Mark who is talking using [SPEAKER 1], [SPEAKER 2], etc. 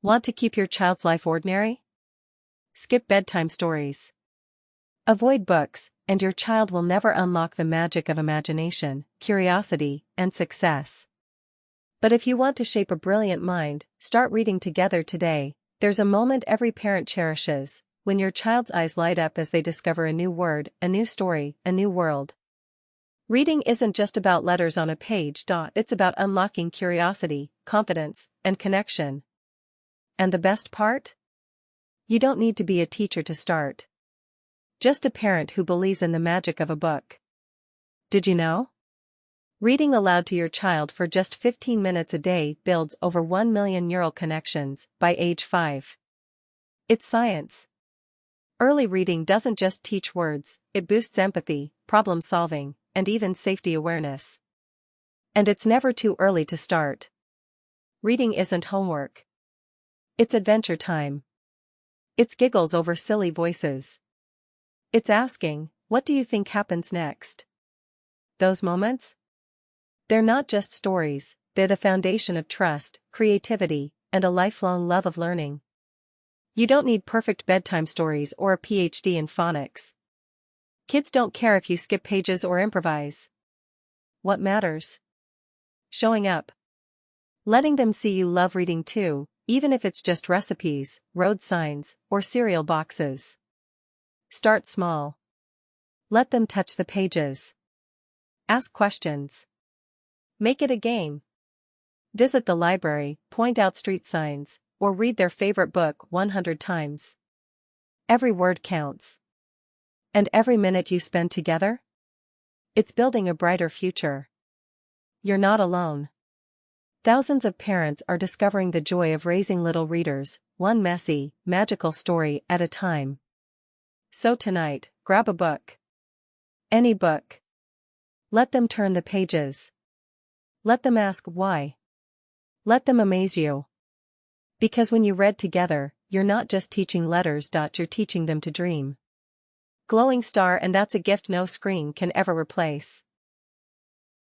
[SPEAKER 1] Want to keep your child's life ordinary? Skip bedtime stories. Avoid books, and your child will never unlock the magic of imagination, curiosity, and success. But if you want to shape a brilliant mind, start reading together today. There's a moment every parent cherishes, when your child's eyes light up as they discover a new word, a new story, a new world. Reading isn't just about letters on a page. It's about unlocking curiosity, confidence, and connection. And the best part? You don't need to be a teacher to start. Just a parent who believes in the magic of a book. Did you know? Reading aloud to your child for just 15 minutes a day builds over 1 million neural connections by age 5. It's science. Early reading doesn't just teach words, it boosts empathy, problem solving, and even safety awareness. And it's never too early to start. Reading isn't homework. It's adventure time. It's giggles over silly voices. It's asking, what do you think happens next? Those moments? They're not just stories, they're the foundation of trust, creativity, and a lifelong love of learning. You don't need perfect bedtime stories or a PhD in phonics. Kids don't care if you skip pages or improvise. What matters? Showing up. Letting them see you love reading too, even if it's just recipes, road signs, or cereal boxes. Start small. Let them touch the pages. Ask questions. Make it a game. Visit the library, point out street signs, or read their favorite book 100 times. Every word counts. And every minute you spend together? It's building a brighter future. You're not alone. Thousands of parents are discovering the joy of raising little readers, one messy, magical story at a time. So tonight, grab a book. Any book. Let them turn the pages. Let them ask why. Let them amaze you. Because when you read together, you're not just teaching letters. You're teaching them to dream. Glowing star, and that's a gift no screen can ever replace.